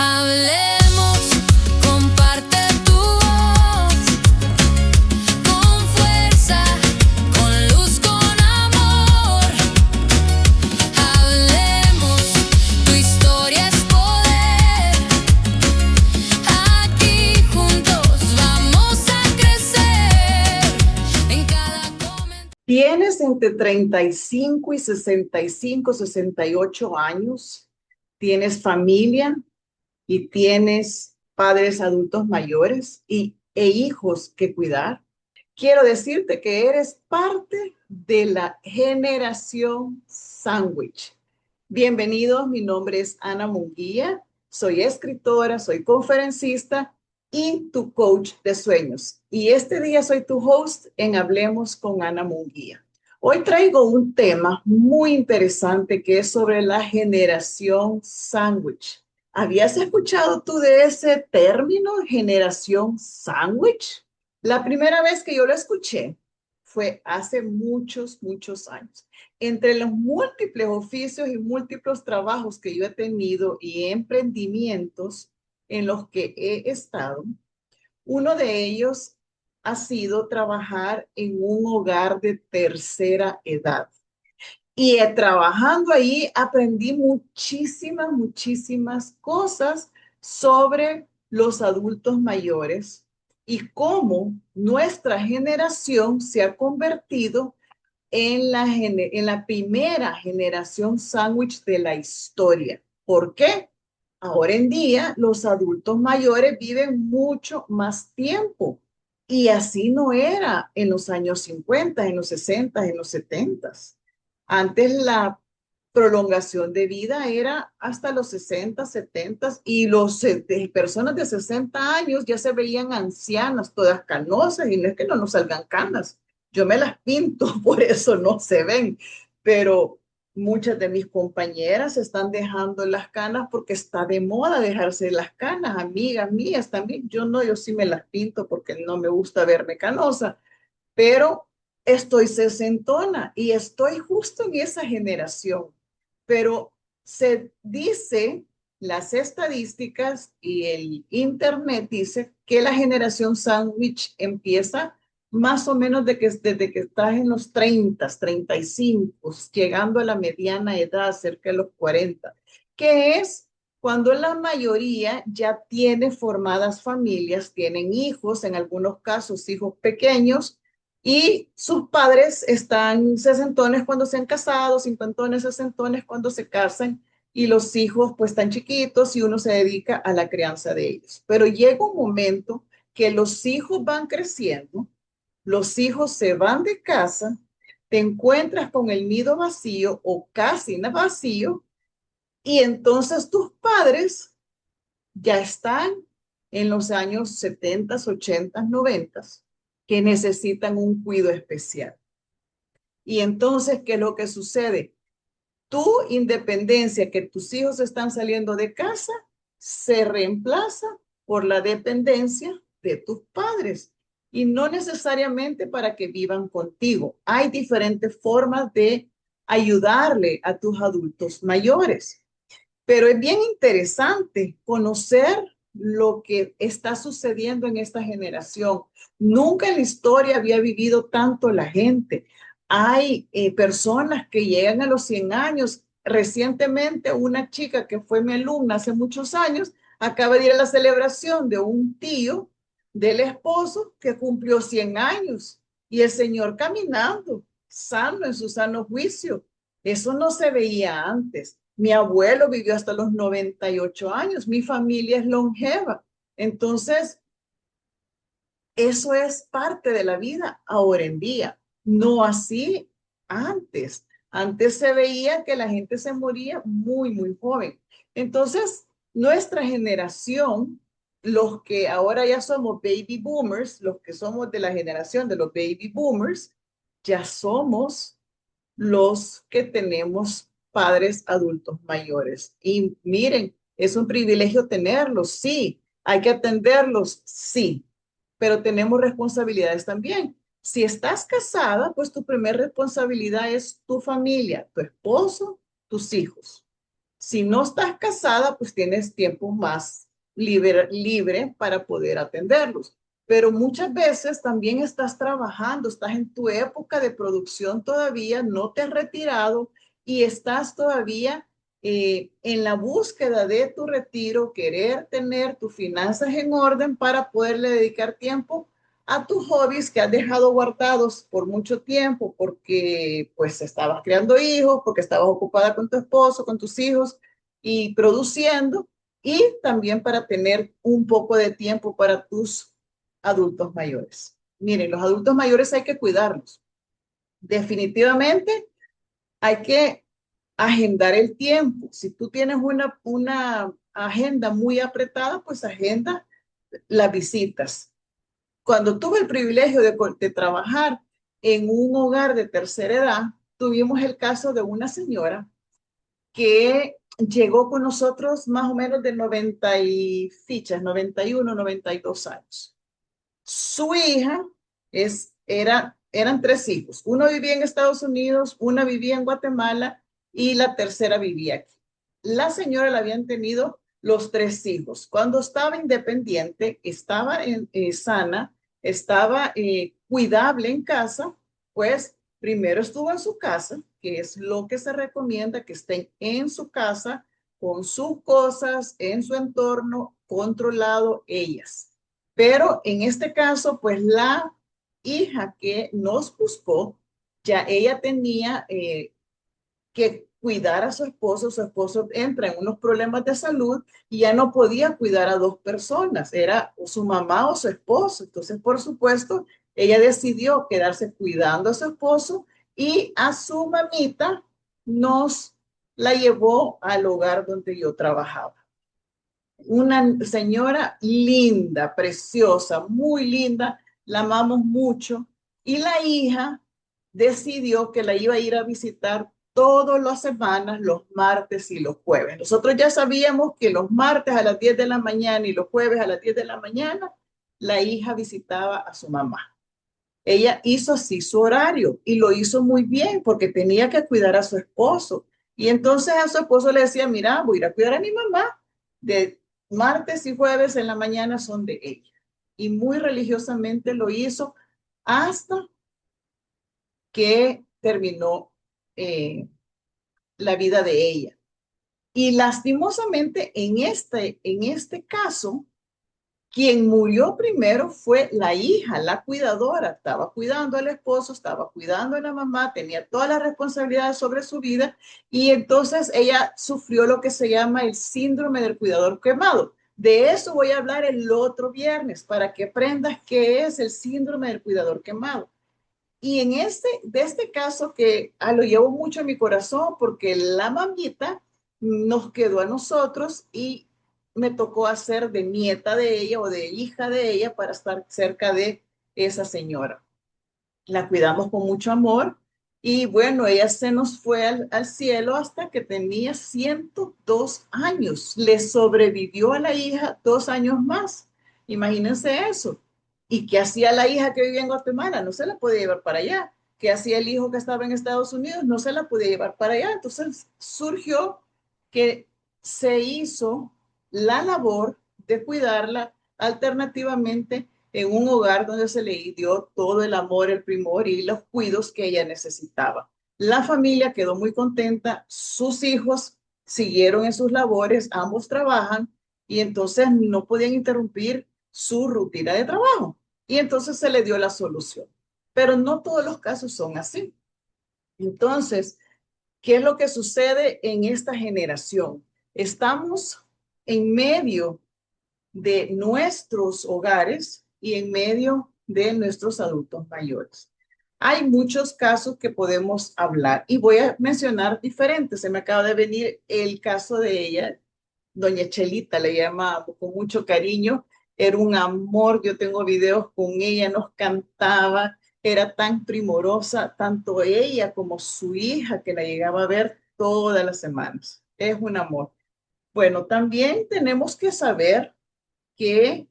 Hablemos, comparte tu voz, con fuerza, con luz, con amor. Hablemos, tu historia es poder. Aquí juntos vamos a crecer en cada comentario. ¿Tienes entre 35 y 65, 68 años? ¿Tienes familia y tienes padres adultos mayores e hijos que cuidar? Quiero decirte que eres parte de la generación sándwich. Bienvenidos, mi nombre es Ana Munguía, soy escritora, soy conferencista y tu coach de sueños. Y este día soy tu host en Hablemos con Ana Munguía. Hoy traigo un tema muy interesante que es sobre la generación sándwich. ¿Habías escuchado tú de ese término, generación sándwich? La primera vez que yo lo escuché fue hace muchos, muchos años. Entre los múltiples oficios y múltiples trabajos que yo he tenido y emprendimientos en los que he estado, uno de ellos ha sido trabajar en un hogar de tercera edad. Y trabajando ahí aprendí muchísimas, muchísimas cosas sobre los adultos mayores y cómo nuestra generación se ha convertido en la primera generación sándwich de la historia. ¿Por qué? Ahora en día los adultos mayores viven mucho más tiempo y así no era en los años 50, en los 60, en los 70. Antes la prolongación de vida era hasta los 60, 70 y personas de 60 años ya se veían ancianas, todas canosas y no es que no nos salgan canas. Yo me las pinto, por eso no se ven, pero muchas de mis compañeras están dejando las canas porque está de moda dejarse las canas, amigas mías también. Yo no, yo sí me las pinto porque no me gusta verme canosa, pero estoy sesentona y estoy justo en esa generación. Pero se dice, las estadísticas y el internet dice que la generación sándwich empieza más o menos desde que estás en los 30, 35, llegando a la mediana edad, cerca de los 40, que es cuando la mayoría ya tiene formadas familias, tienen hijos, en algunos casos hijos pequeños, y sus padres están sesentones cuando se han casado, cincuentones, sesentones cuando se casan, y los hijos pues están chiquitos y uno se dedica a la crianza de ellos. Pero llega un momento que los hijos van creciendo, los hijos se van de casa, te encuentras con el nido vacío o casi vacío, y entonces tus padres ya están en los años 70, 80, 90, que necesitan un cuidado especial. Y entonces, ¿qué es lo que sucede? Tu independencia, que tus hijos están saliendo de casa, se reemplaza por la dependencia de tus padres. Y no necesariamente para que vivan contigo. Hay diferentes formas de ayudarle a tus adultos mayores. Pero es bien interesante conocer lo que está sucediendo en esta generación. Nunca en la historia había vivido tanto la gente. Hay personas que llegan a los 100 años. Recientemente, una chica que fue mi alumna hace muchos años, acaba de ir a la celebración de un tío del esposo que cumplió 100 años y el señor caminando, sano, en su sano juicio. Eso no se veía antes. Mi abuelo vivió hasta los 98 años. Mi familia es longeva. Entonces, eso es parte de la vida ahora en día. No así antes. Antes se veía que la gente se moría muy, muy joven. Entonces, nuestra generación, los que ahora ya somos baby boomers, los que somos de la generación de los baby boomers, ya somos los que tenemos padres adultos mayores. Y miren, es un privilegio tenerlos, sí. Hay que atenderlos, sí. Pero tenemos responsabilidades también. Si estás casada, pues tu primera responsabilidad es tu familia, tu esposo, tus hijos. Si no estás casada, pues tienes tiempo más libre para poder atenderlos. Pero muchas veces también estás trabajando, estás en tu época de producción todavía, no te has retirado y estás todavía en la búsqueda de tu retiro, querer tener tus finanzas en orden para poderle dedicar tiempo a tus hobbies que has dejado guardados por mucho tiempo porque pues estabas creando hijos, porque estabas ocupada con tu esposo, con tus hijos y produciendo, y también para tener un poco de tiempo para tus adultos mayores. Miren, los adultos mayores hay que cuidarlos. Definitivamente hay que agendar el tiempo. Si tú tienes una agenda muy apretada, pues agenda las visitas. Cuando tuve el privilegio de trabajar en un hogar de tercera edad, tuvimos el caso de una señora que llegó con nosotros más o menos de 90 y fichas, 91, 92 años. Su hija eran tres hijos. Uno vivía en Estados Unidos, una vivía en Guatemala y la tercera vivía aquí. La señora la habían tenido los tres hijos. Cuando estaba independiente, estaba sana, estaba cuidable en casa, pues primero estuvo en su casa, que es lo que se recomienda, que estén en su casa, con sus cosas, en su entorno, controlado ellas. Pero en este caso, pues la hija que nos buscó, ya ella tenía que cuidar a su esposo entra en unos problemas de salud y ya no podía cuidar a dos personas, era su mamá o su esposo. Entonces, por supuesto, ella decidió quedarse cuidando a su esposo y a su mamita nos la llevó al hogar donde yo trabajaba. Una señora linda, preciosa, muy linda, la amamos mucho y la hija decidió que la iba a ir a visitar todas las semanas, los martes y los jueves. Nosotros ya sabíamos que los martes a las 10 de la mañana y los jueves a las 10 de la mañana, la hija visitaba a su mamá. Ella hizo así su horario y lo hizo muy bien porque tenía que cuidar a su esposo. Y entonces a su esposo le decía, mira, voy a ir a cuidar a mi mamá. De martes y jueves en la mañana son de ella. Y muy religiosamente lo hizo hasta que terminó la vida de ella. Y lastimosamente en este caso, quien murió primero fue la hija, la cuidadora. Estaba cuidando al esposo, estaba cuidando a la mamá, tenía todas las responsabilidades sobre su vida y entonces ella sufrió lo que se llama el síndrome del cuidador quemado. De eso voy a hablar el otro viernes para que aprendas qué es el síndrome del cuidador quemado. Y de este caso que lo llevo mucho en mi corazón porque la mamita nos quedó a nosotros y me tocó hacer de nieta de ella o de hija de ella para estar cerca de esa señora. La cuidamos con mucho amor y bueno, ella se nos fue al cielo hasta que tenía 102 años. Le sobrevivió a la hija 2 años más. Imagínense eso. ¿Y qué hacía la hija que vivía en Guatemala? No se la podía llevar para allá. ¿Qué hacía el hijo que estaba en Estados Unidos? No se la podía llevar para allá. Entonces surgió que se hizo la labor de cuidarla alternativamente en un hogar donde se le dio todo el amor, el primor y los cuidados que ella necesitaba. La familia quedó muy contenta, sus hijos siguieron en sus labores, ambos trabajan y entonces no podían interrumpir su rutina de trabajo. Y entonces se le dio la solución. Pero no todos los casos son así. Entonces, ¿qué es lo que sucede en esta generación? Estamos en medio de nuestros hogares y en medio de nuestros adultos mayores. Hay muchos casos que podemos hablar y voy a mencionar diferentes. Se me acaba de venir el caso de ella, doña Chelita, le llamamos con mucho cariño. Era un amor, yo tengo videos con ella, nos cantaba, era tan primorosa, tanto ella como su hija que la llegaba a ver todas las semanas. Es un amor. Bueno, también tenemos que saber que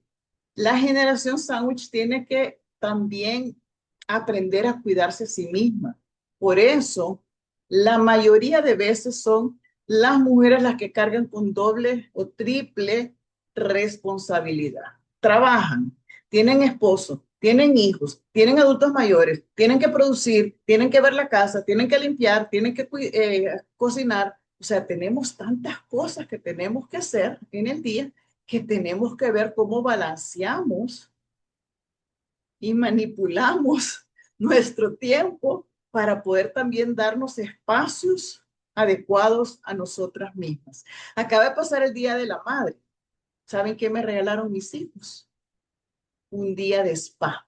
la generación sándwich tiene que también aprender a cuidarse a sí misma. Por eso, la mayoría de veces son las mujeres las que cargan con doble o triple responsabilidad. Trabajan, tienen esposo, tienen hijos, tienen adultos mayores, tienen que producir, tienen que ver la casa, tienen que limpiar, tienen que cocinar. O sea, tenemos tantas cosas que tenemos que hacer en el día que tenemos que ver cómo balanceamos y manipulamos nuestro tiempo para poder también darnos espacios adecuados a nosotras mismas. Acaba de pasar el Día de la Madre. ¿Saben qué me regalaron mis hijos? Un día de spa.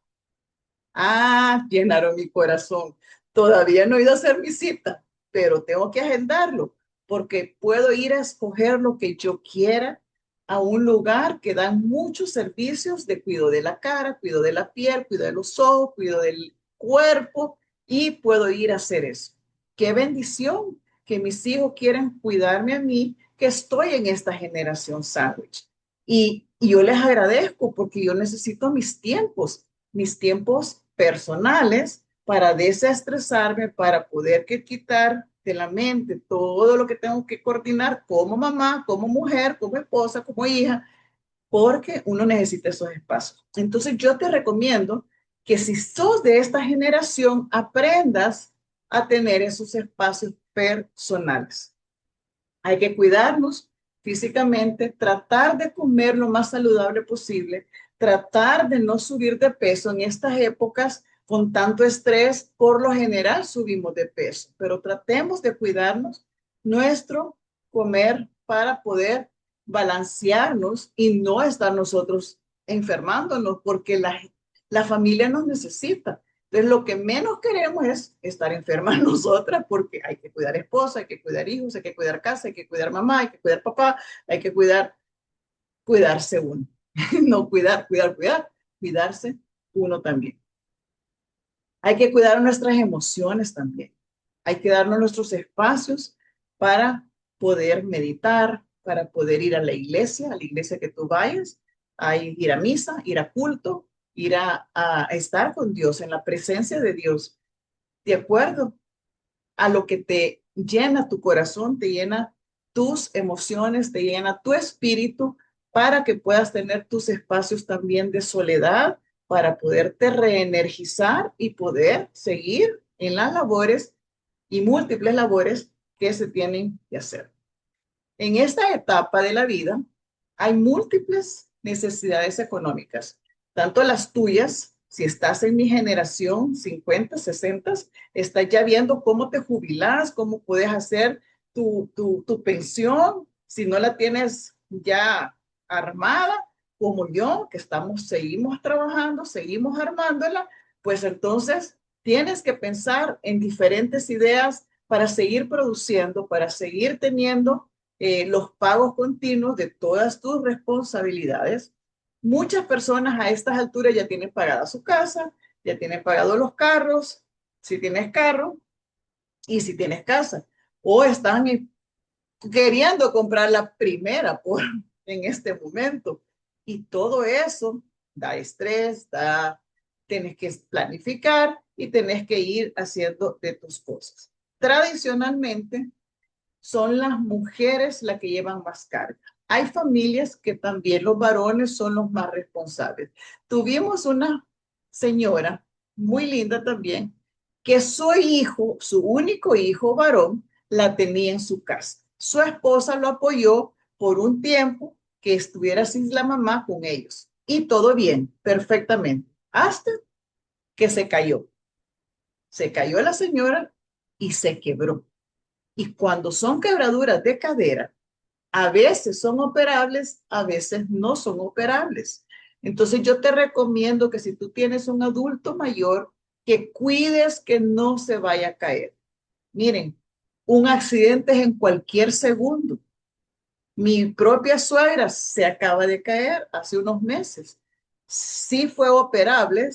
Ah, llenaron mi corazón. Todavía no he ido a hacer mi cita, pero tengo que agendarlo porque puedo ir a escoger lo que yo quiera a un lugar que dan muchos servicios de cuidado de la cara, cuidado de la piel, cuidado de los ojos, cuidado del cuerpo y puedo ir a hacer eso. Qué bendición que mis hijos quieren cuidarme a mí, que estoy en esta generación sándwich. Y yo les agradezco porque yo necesito mis tiempos personales para desestresarme, para poder quitar de la mente todo lo que tengo que coordinar como mamá, como mujer, como esposa, como hija, porque uno necesita esos espacios. Entonces yo te recomiendo que si sos de esta generación, aprendas a tener esos espacios personales. Hay que cuidarnos físicamente, tratar de comer lo más saludable posible, tratar de no subir de peso en estas épocas con tanto estrés. Por lo general subimos de peso, pero tratemos de cuidarnos nuestro comer para poder balancearnos y no estar nosotros enfermándonos porque la familia nos necesita. Entonces, lo que menos queremos es estar enfermas nosotras porque hay que cuidar esposa, hay que cuidar hijos, hay que cuidar casa, hay que cuidar mamá, hay que cuidar papá, hay que cuidarse uno. No cuidarse uno también. Hay que cuidar nuestras emociones también. Hay que darnos nuestros espacios para poder meditar, para poder ir a la iglesia que tú vayas, a ir a misa, ir a culto, ir a estar con Dios, en la presencia de Dios, de acuerdo a lo que te llena tu corazón, te llena tus emociones, te llena tu espíritu para que puedas tener tus espacios también de soledad para poderte reenergizar y poder seguir en las labores y múltiples labores que se tienen que hacer. En esta etapa de la vida hay múltiples necesidades económicas, tanto las tuyas, si estás en mi generación, 50, 60, estás ya viendo cómo te jubilas, cómo puedes hacer tu pensión, si no la tienes ya armada, como yo, que seguimos trabajando, seguimos armándola, pues entonces tienes que pensar en diferentes ideas para seguir produciendo, para seguir teniendo los pagos continuos de todas tus responsabilidades. Muchas personas a estas alturas ya tienen pagada su casa, ya tienen pagados los carros, si tienes carro y si tienes casa, o están queriendo comprar la primera en este momento. Y todo eso da estrés, tienes que planificar y tienes que ir haciendo de tus cosas. Tradicionalmente, son las mujeres las que llevan más carga. Hay familias que también los varones son los más responsables. Tuvimos una señora muy linda también, que su hijo, su único hijo varón, la tenía en su casa. Su esposa lo apoyó por un tiempo que estuviera sin la mamá con ellos. Y todo bien, perfectamente, hasta que se cayó. Se cayó la señora y se quebró. Y cuando son quebraduras de cadera, a veces son operables, a veces no son operables. Entonces yo te recomiendo que si tú tienes un adulto mayor, que cuides que no se vaya a caer. Miren, un accidente es en cualquier segundo. Mi propia suegra se acaba de caer hace unos meses. Sí fue operable,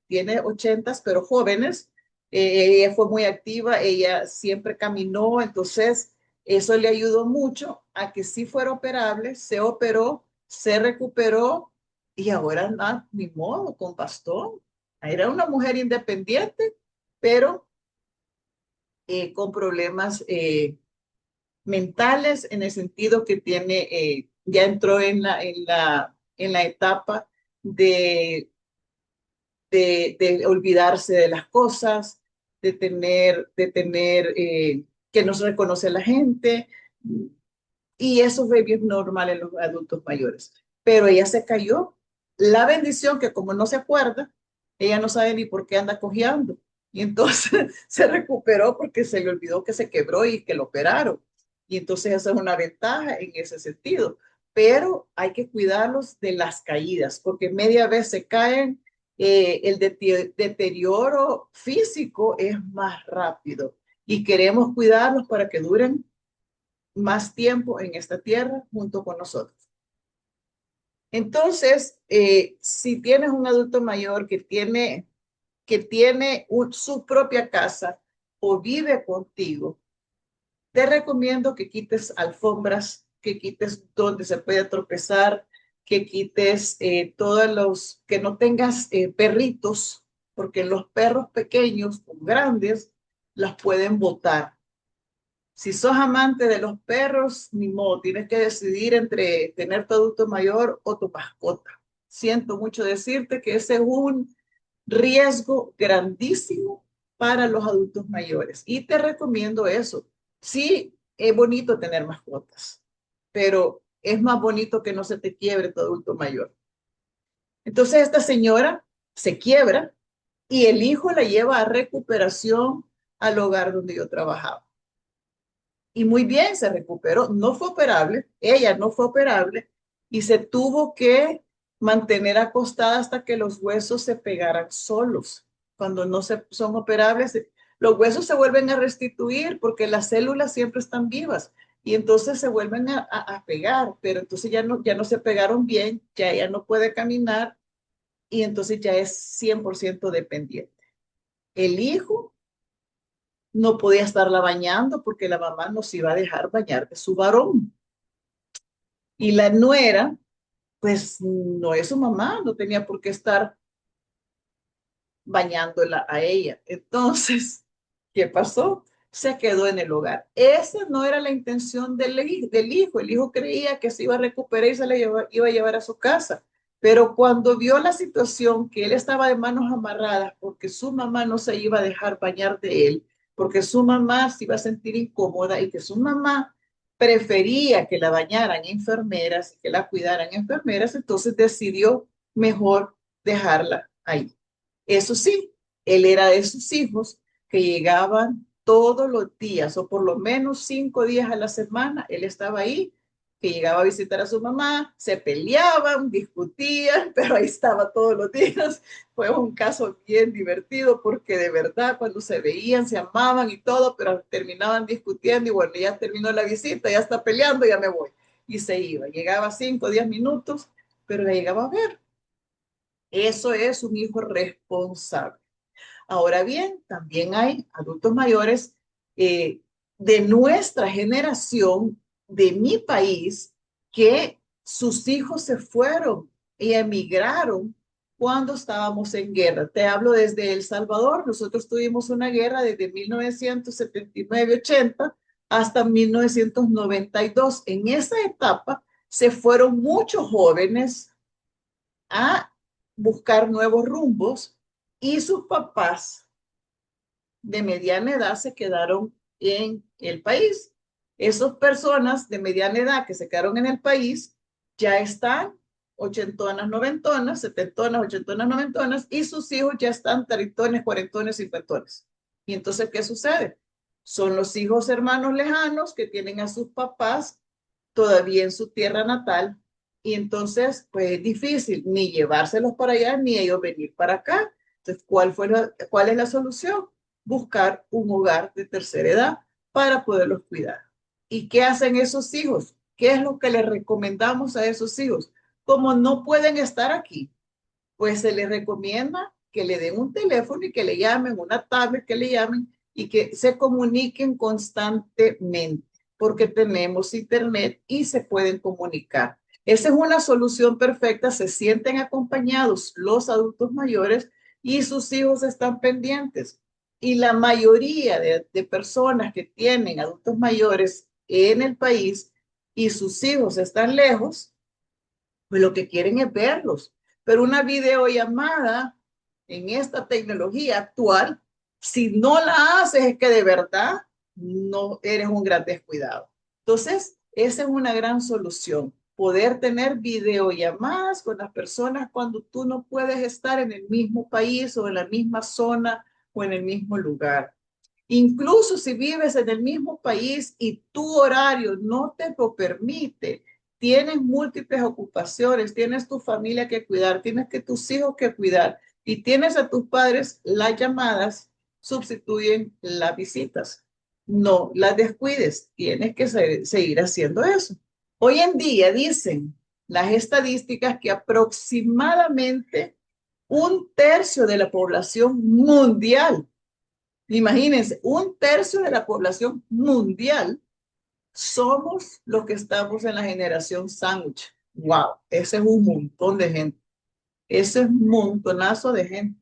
tiene 80, pero jóvenes. Ella fue muy activa, ella siempre caminó, entonces eso le ayudó mucho a que sí fuera operable, se operó, se recuperó y ahora anda, ni modo, con bastón. Era una mujer independiente, pero con problemas mentales en el sentido que tiene, ya entró en la etapa de, de olvidarse de las cosas, de tener que no se reconoce a la gente. Y eso es bien normal en los adultos mayores. Pero ella se cayó. La bendición que como no se acuerda, ella no sabe ni por qué anda cojeando. Y entonces se recuperó porque se le olvidó que se quebró y que lo operaron. Y entonces esa es una ventaja en ese sentido. Pero hay que cuidarlos de las caídas, porque media vez se caen, el deterioro físico es más rápido. Y queremos cuidarlos para que duren más tiempo en esta tierra junto con nosotros. Entonces, si tienes un adulto mayor que tiene su propia casa o vive contigo, te recomiendo que quites alfombras, que quites donde se puede tropezar, que quites todos los, que no tengas perritos, porque los perros pequeños o grandes las pueden botar. Si sos amante de los perros, ni modo, tienes que decidir entre tener tu adulto mayor o tu mascota. Siento mucho decirte que ese es un riesgo grandísimo para los adultos mayores y te recomiendo eso. Sí, es bonito tener mascotas, pero es más bonito que no se te quiebre tu adulto mayor. Entonces esta señora se quiebra y el hijo la lleva a recuperación al hogar donde yo trabajaba. Y muy bien, se recuperó. No fue operable, ella no fue operable y se tuvo que mantener acostada hasta que los huesos se pegaran solos. Cuando no son operables, los huesos se vuelven a restituir porque las células siempre están vivas y entonces se vuelven a pegar, pero entonces ya no se pegaron bien, ya ella no puede caminar y entonces ya es 100% dependiente. El hijo no podía estarla bañando porque la mamá no se iba a dejar bañar de su varón. Y la nuera, pues no es su mamá, no tenía por qué estar bañándola a ella. Entonces, ¿qué pasó? Se quedó en el hogar. Esa no era la intención del hijo. El hijo creía que se iba a recuperar y se le iba a llevar a su casa. Pero cuando vio la situación, que él estaba de manos amarradas porque su mamá no se iba a dejar bañar de él, porque su mamá se iba a sentir incómoda y que su mamá prefería que la bañaran enfermeras, que la cuidaran enfermeras, entonces decidió mejor dejarla ahí. Eso sí, él era de esos hijos que llegaban todos los días o por lo menos 5 días a la semana. Él estaba ahí, que llegaba a visitar a su mamá, se peleaban, discutían, pero ahí estaba todos los días. Fue un caso bien divertido porque de verdad cuando se veían, se amaban y todo, pero terminaban discutiendo y bueno, ya terminó la visita, ya está peleando, ya me voy. Y se iba, llegaba 5 o 10 minutos, pero la llegaba a ver. Eso es un hijo responsable. Ahora bien, también hay adultos mayores de nuestra generación, de mi país, que sus hijos se fueron y emigraron cuando estábamos en guerra. Te hablo desde El Salvador. Nosotros tuvimos una guerra desde 1979-80 hasta 1992. En esa etapa se fueron muchos jóvenes a buscar nuevos rumbos y sus papás de mediana edad se quedaron en el país. Esas personas de mediana edad que se quedaron en el país ya están ochentonas, noventonas, setentonas, ochentonas, noventonas y sus hijos ya están treintones, cuarentones, cincuentones. Y entonces, ¿qué sucede? Son los hijos hermanos lejanos que tienen a sus papás todavía en su tierra natal y entonces pues es difícil ni llevárselos para allá ni ellos venir para acá. Entonces, ¿cuál es la solución? Buscar un hogar de tercera edad para poderlos cuidar. ¿Y qué hacen esos hijos? ¿Qué es lo que les recomendamos a esos hijos? Como no pueden estar aquí, pues se les recomienda que le den un teléfono y que le llamen, una tablet que le llamen y que se comuniquen constantemente, porque tenemos internet y se pueden comunicar. Esa es una solución perfecta, se sienten acompañados los adultos mayores y sus hijos están pendientes. Y la mayoría de personas que tienen adultos mayores en el país y sus hijos están lejos, pues lo que quieren es verlos. Pero una videollamada en esta tecnología actual, si no la haces, es que de verdad no eres un gran descuidado. Entonces, esa es una gran solución, poder tener videollamadas con las personas cuando tú no puedes estar en el mismo país o en la misma zona o en el mismo lugar. Incluso si vives en el mismo país y tu horario no te lo permite, tienes múltiples ocupaciones, tienes tu familia que cuidar, tienes que tus hijos que cuidar y tienes a tus padres, las llamadas sustituyen las visitas. No las descuides, tienes que seguir haciendo eso. Hoy en día dicen las estadísticas que aproximadamente un tercio de la población mundial, imagínense, un tercio de la población mundial somos los que estamos en la generación sándwich. Wow, ese es un montón de gente. Ese es un montonazo de gente.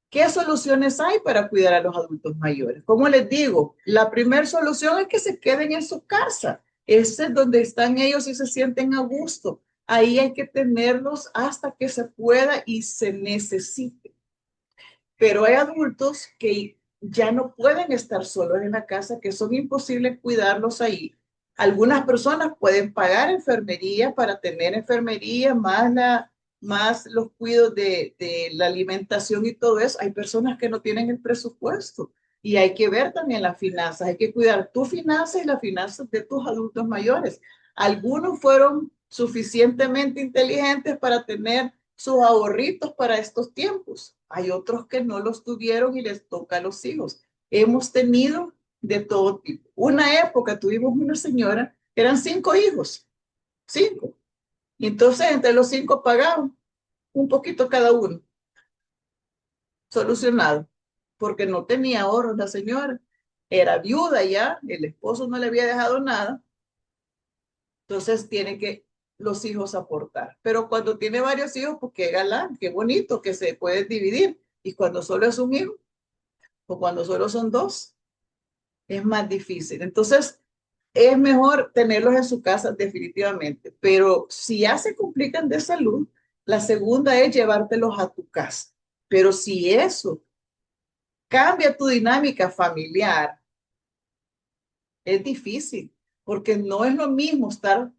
¿Qué soluciones hay para cuidar a los adultos mayores? Como les digo, la primera solución es que se queden en su casa. Ese es donde están ellos y se sienten a gusto. Ahí hay que tenerlos hasta que se pueda y se necesite. Pero hay adultos que ya no pueden estar solos en la casa, que son imposibles cuidarlos ahí. Algunas personas pueden pagar enfermería para tener enfermería, más los cuidados de la alimentación y todo eso. Hay personas que no tienen el presupuesto y hay que ver también las finanzas. Hay que cuidar tus finanzas y las finanzas de tus adultos mayores. Algunos fueron suficientemente inteligentes para tener sus ahorritos para estos tiempos. Hay otros que no los tuvieron y les toca a los hijos. Hemos tenido de todo tipo. Una época tuvimos una señora, eran 5 hijos, 5. Y entonces entre los 5 pagaban un poquito cada uno. Solucionado. Porque no tenía ahorros la señora. Era viuda ya, el esposo no le había dejado nada. Entonces tiene que los hijos aportar. Pero cuando tiene varios hijos, pues qué galán, qué bonito que se puede dividir. Y cuando solo es un hijo, o cuando solo son dos, es más difícil. Entonces, es mejor tenerlos en su casa definitivamente. Pero si ya se complican de salud, la segunda es llevártelos a tu casa. Pero si eso cambia tu dinámica familiar, es difícil, porque no es lo mismo estar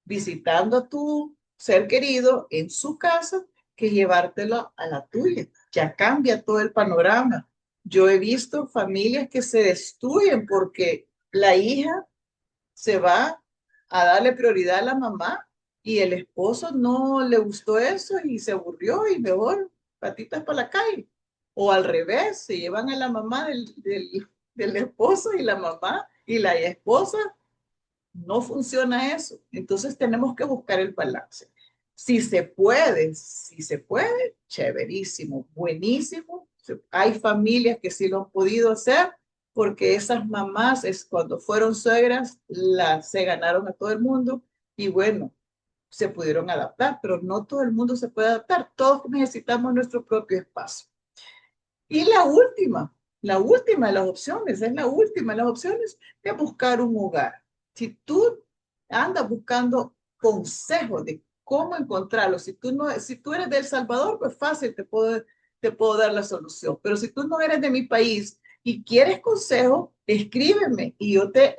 visitando a tu ser querido en su casa que llevártelo a la tuya. Ya cambia todo el panorama. Yo he visto familias que se destruyen porque la hija se va a darle prioridad a la mamá y el esposo no le gustó eso y se aburrió y mejor patitas para la calle. O al revés, se llevan a la mamá del esposo y la mamá y la esposa no funciona eso. Entonces tenemos que buscar el balance. Si se puede, chéverísimo, buenísimo. Hay familias que sí lo han podido hacer porque esas mamás cuando fueron suegras se ganaron a todo el mundo y bueno, se pudieron adaptar, pero no todo el mundo se puede adaptar. Todos necesitamos nuestro propio espacio. Y la última de las opciones, es la última de las opciones de buscar un hogar. Si tú andas buscando consejos de cómo encontrarlo, si tú eres de El Salvador, pues fácil, te puedo dar la solución. Pero si tú no eres de mi país y quieres consejo, escríbeme y yo te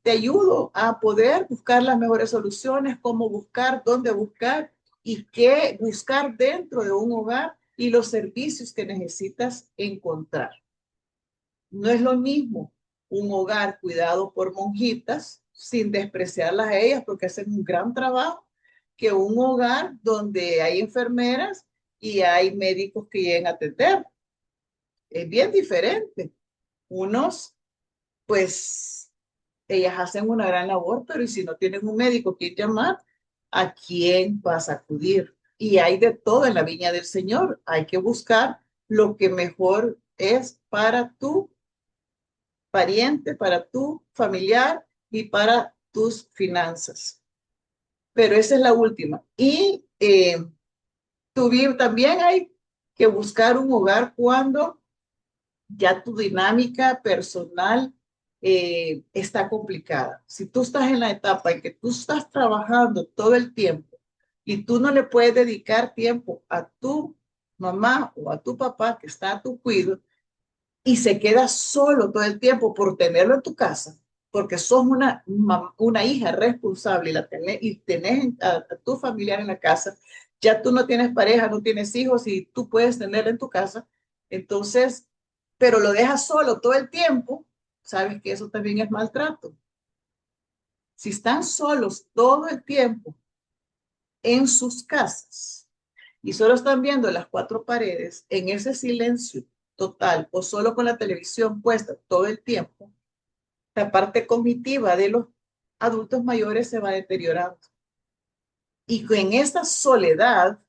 ayudo a poder buscar las mejores soluciones, cómo buscar, dónde buscar y qué buscar dentro de un hogar y los servicios que necesitas encontrar. No es lo mismo un hogar cuidado por monjitas, sin despreciarlas a ellas porque hacen un gran trabajo, que un hogar donde hay enfermeras y hay médicos que lleguen a atender. Es bien diferente. Unos, pues, ellas hacen una gran labor, pero y si no tienen un médico que llamar, ¿a quién vas a acudir? Y hay de todo en la viña del Señor. Hay que buscar lo que mejor es para tu pariente, para tu familiar y para tus finanzas. Pero esa es la última. Y también hay que buscar un hogar cuando ya tu dinámica personal está complicada. Si tú estás en la etapa en que tú estás trabajando todo el tiempo y tú no le puedes dedicar tiempo a tu mamá o a tu papá que está a tu cuidado y se queda solo todo el tiempo por tenerlo en tu casa, porque sos una hija responsable y tenés a tu familiar en la casa, ya tú no tienes pareja, no tienes hijos y tú puedes tenerlo en tu casa, entonces, pero lo dejas solo todo el tiempo, sabes que eso también es maltrato. Si están solos todo el tiempo en sus casas y solo están viendo las cuatro paredes en ese silencio total o solo con la televisión puesta todo el tiempo, la parte cognitiva de los adultos mayores se va deteriorando. Y en esta soledad,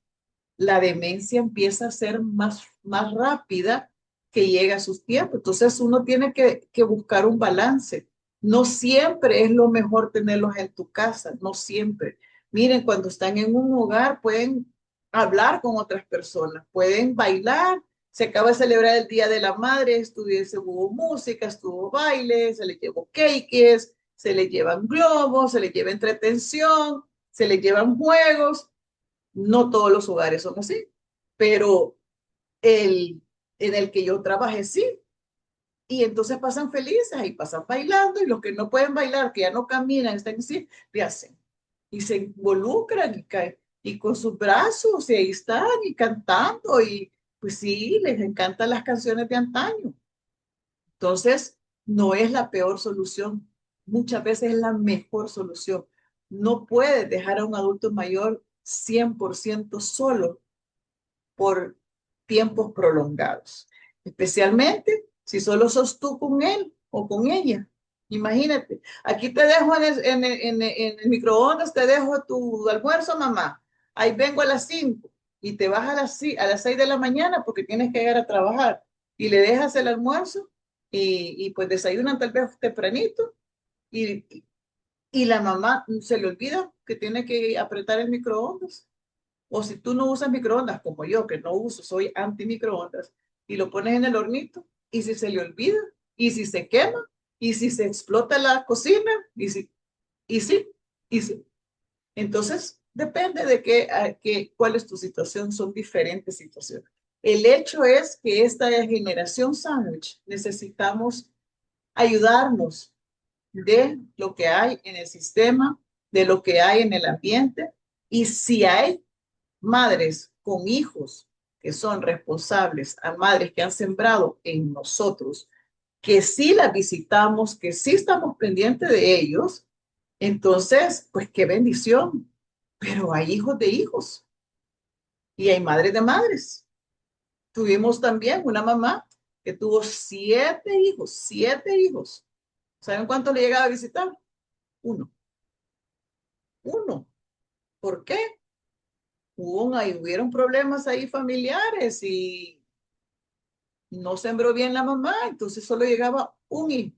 la demencia empieza a ser más rápida que llega a sus tiempos. Entonces uno tiene que buscar un balance. No siempre es lo mejor tenerlos en tu casa, no siempre. Miren, cuando están en un hogar pueden hablar con otras personas, pueden bailar. Se acaba de celebrar el Día de la Madre, hubo música, estuvo baile, se les llevó cakes, se les llevan globos, se les lleva entretención, se les llevan juegos. No todos los hogares son así, pero en el que yo trabajé sí. Y entonces pasan felices y pasan bailando y los que no pueden bailar, que ya no caminan, están así, le hacen. Y se involucran y caen. Y con sus brazos y ahí están y cantando y pues sí, les encantan las canciones de antaño. Entonces, no es la peor solución. Muchas veces es la mejor solución. No puedes dejar a un adulto mayor 100% solo por tiempos prolongados, especialmente si solo sos tú con él o con ella. Imagínate, aquí te dejo en el microondas, te dejo tu almuerzo, mamá. Ahí vengo a las 5 y te vas a las 6 de la mañana porque tienes que llegar a trabajar y le dejas el almuerzo y pues desayunan tal vez tempranito y, y la mamá se le olvida que tiene que apretar el microondas. O si tú no usas microondas, como yo, que no uso, soy anti microondas, y lo pones en el hornito, y si se le olvida, y si se quema, y si se explota la cocina, y sí, y sí. Entonces, depende de cuál es tu situación, son diferentes situaciones. El hecho es que esta generación sándwich necesitamos ayudarnos de lo que hay en el sistema, de lo que hay en el ambiente, y si hay madres con hijos que son responsables, a madres que han sembrado en nosotros, que sí las visitamos, que sí estamos pendientes de ellos, entonces, pues qué bendición. Pero hay hijos de hijos y hay madres de madres. Tuvimos también una mamá que tuvo 7 hijos, 7 hijos. ¿Saben cuánto le llegaba a visitar? Uno, uno. ¿Por qué? Hubieron problemas ahí familiares y no sembró bien la mamá, entonces solo llegaba un hijo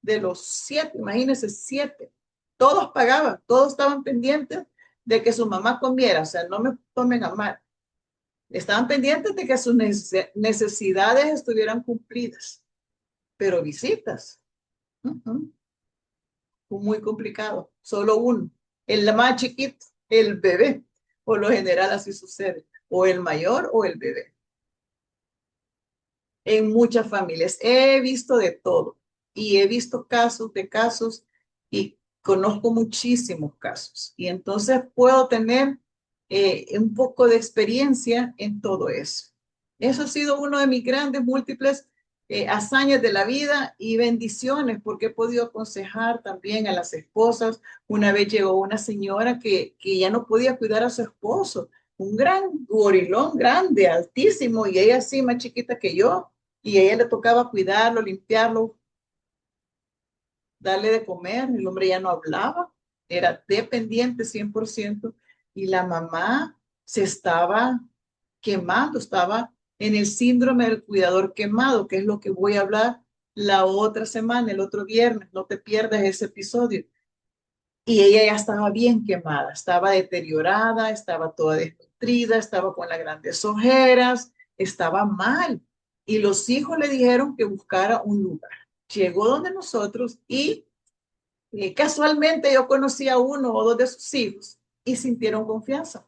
de los 7, imagínense 7. Todos pagaban, todos estaban pendientes de que su mamá comiera, o sea, no me tomen a mal. Estaban pendientes de que sus necesidades estuvieran cumplidas, pero visitas, fue muy complicado, solo uno, el más chiquito, el bebé, por lo general así sucede, o el mayor o el bebé. En muchas familias. He visto de todo y he visto casos de casos y conozco muchísimos casos. Y entonces puedo tener un poco de experiencia en todo eso. Eso ha sido uno de mis grandes múltiples hazañas de la vida y bendiciones porque he podido aconsejar también a las esposas. Una vez llegó una señora que ya no podía cuidar a su esposo, un gran gorilón grande, altísimo, y ella así más chiquita que yo, y a ella le tocaba cuidarlo, limpiarlo, darle de comer. El hombre ya no hablaba, era dependiente 100%, y la mamá se estaba quemando, estaba en el síndrome del cuidador quemado, que es lo que voy a hablar la otra semana, el otro viernes. No te pierdas ese episodio. Y ella ya estaba bien quemada, estaba deteriorada, estaba toda desnutrida, estaba con las grandes ojeras, estaba mal. Y los hijos le dijeron que buscara un lugar. llegó donde nosotros y casualmente yo conocí a uno o dos de sus hijos y sintieron confianza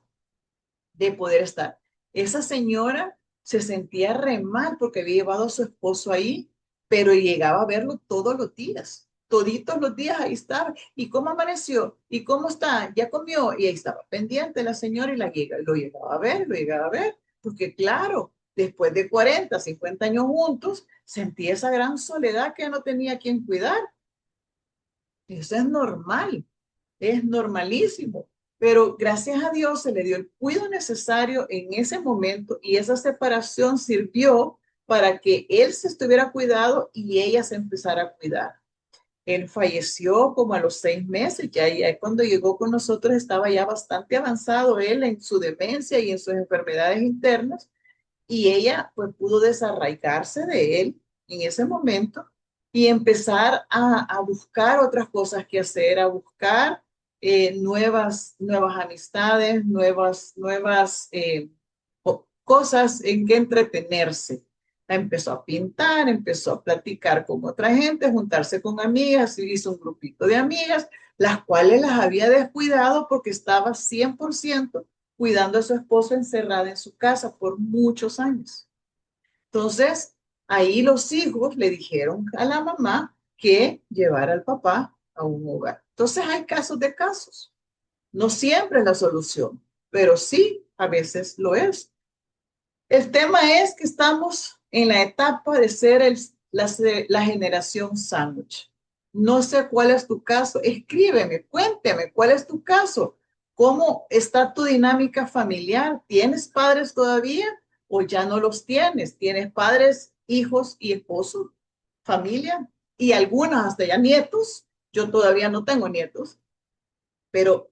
de poder estar. Esa señora se sentía re mal porque había llevado a su esposo ahí, pero llegaba a verlo todos los días. Toditos los días ahí estaba. ¿Y cómo amaneció? ¿Y cómo está? ¿Ya comió? Y ahí estaba pendiente la señora y lo llegaba a ver, lo llegaba a ver. Porque claro, después de 40, 50 años juntos, sentía esa gran soledad que no tenía quien cuidar. Eso es normalísimo, pero gracias a Dios se le dio el cuidado necesario en ese momento y esa separación sirvió para que él se estuviera cuidado y ella se empezara a cuidar. Él falleció como a los 6 meses, ya cuando llegó con nosotros estaba ya bastante avanzado él en su demencia y en sus enfermedades internas y ella pues pudo desarraigarse de él en ese momento y empezar a buscar otras cosas que hacer, a buscar nuevas amistades, nuevas cosas en que entretenerse. Empezó a pintar, empezó a platicar con otra gente, juntarse con amigas, hizo un grupito de amigas, las cuales las había descuidado porque estaba 100% cuidando a su esposo encerrada en su casa por muchos años. Entonces, ahí los hijos le dijeron a la mamá que llevara al papá a un hogar. Entonces, hay casos de casos. No siempre es la solución, pero sí, a veces lo es. El tema es que estamos en la etapa de ser la generación sándwich. No sé cuál es tu caso. Escríbeme, cuénteme cuál es tu caso. ¿Cómo está tu dinámica familiar? ¿Tienes padres todavía o ya no los tienes? ¿Tienes padres, hijos y esposo, familia? Y algunos hasta ya nietos. Yo todavía no tengo nietos, pero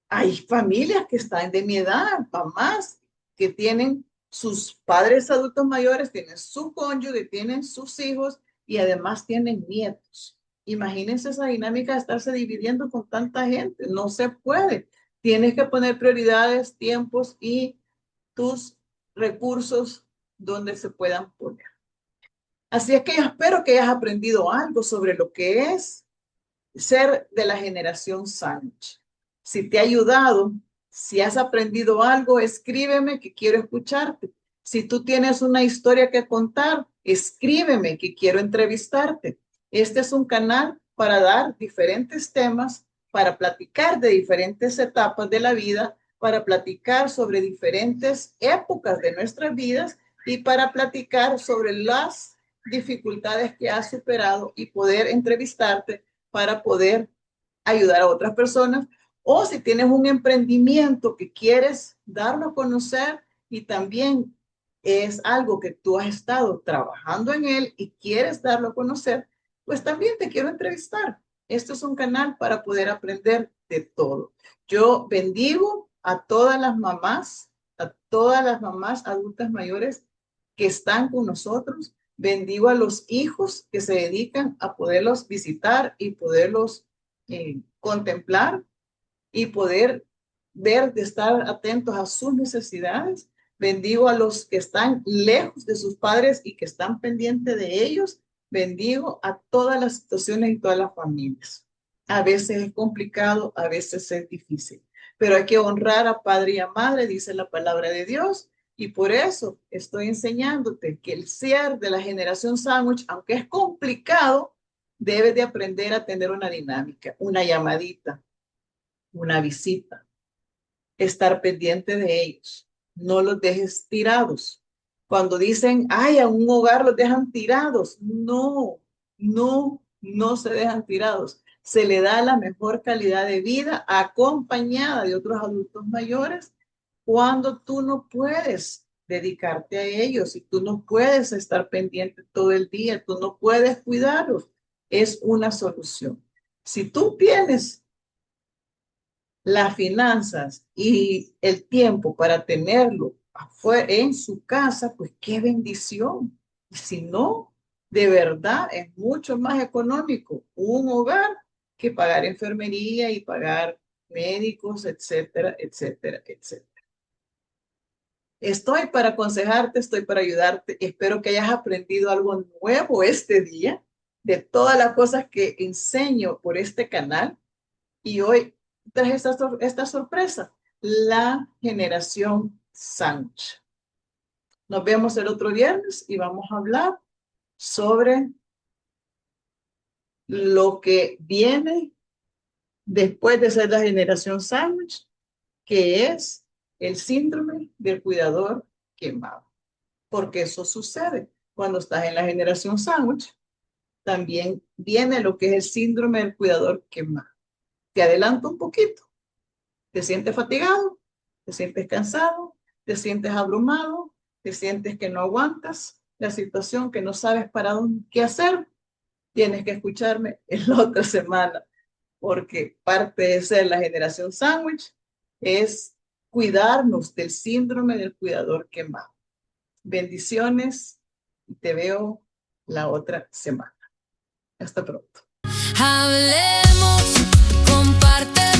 hay familias que están de mi edad, mamás que tienen sus padres adultos mayores, tienen su cónyuge, tienen sus hijos y además tienen nietos. Imagínense esa dinámica de estarse dividiendo con tanta gente. No se puede. Tienes que poner prioridades, tiempos y tus recursos donde se puedan poner. Así es que yo espero que hayas aprendido algo sobre lo que es ser de la generación sándwich. Si te ha ayudado, si has aprendido algo, escríbeme que quiero escucharte. Si tú tienes una historia que contar, escríbeme que quiero entrevistarte. Este es un canal para dar diferentes temas, para platicar de diferentes etapas de la vida, para platicar sobre diferentes épocas de nuestras vidas y para platicar sobre las dificultades que has superado y poder entrevistarte para poder ayudar a otras personas. O si tienes un emprendimiento que quieres darlo a conocer y también es algo que tú has estado trabajando en él y quieres darlo a conocer, pues también te quiero entrevistar. Esto es un canal para poder aprender de todo. Yo bendigo a todas las mamás adultas mayores que están con nosotros. Bendigo a los hijos que se dedican a poderlos visitar y poderlos contemplar y poder ver, de estar atentos a sus necesidades. Bendigo a los que están lejos de sus padres y que están pendientes de ellos. Bendigo a todas las situaciones y todas las familias. A veces es complicado, a veces es difícil, pero hay que honrar a padre y a madre, dice la palabra de Dios. Y por eso estoy enseñándote que el ser de la generación sándwich, aunque es complicado, debes de aprender a tener una dinámica, una llamadita, una visita, estar pendiente de ellos. No los dejes tirados. Cuando dicen, ay, a un hogar los dejan tirados. No, no se dejan tirados. Se le da la mejor calidad de vida acompañada de otros adultos mayores cuando tú no puedes dedicarte a ellos y tú no puedes estar pendiente todo el día, tú no puedes cuidarlos. Es una solución. Si tú tienes las finanzas y el tiempo para tenerlo afuera en su casa, pues qué bendición. Y si no, de verdad es mucho más económico un hogar que pagar enfermería y pagar médicos, etcétera, etcétera, etcétera. Estoy para aconsejarte, estoy para ayudarte. Espero que hayas aprendido algo nuevo este día de todas las cosas que enseño por este canal. Y hoy traje esta sorpresa, la generación sándwich. Nos vemos el otro viernes y vamos a hablar sobre lo que viene después de ser la generación sándwich, que es el síndrome del cuidador quemado. Porque eso sucede cuando estás en la generación sándwich. También viene lo que es el síndrome del cuidador quemado. Te adelanto un poquito. Te sientes fatigado, te sientes cansado, te sientes abrumado, te sientes que no aguantas la situación, que no sabes para dónde, qué hacer. Tienes que escucharme en la otra semana, porque parte de ser la generación sándwich es cuidarnos del síndrome del cuidador quemado. Bendiciones y te veo la otra semana. Hasta pronto. Hablemos, comparte.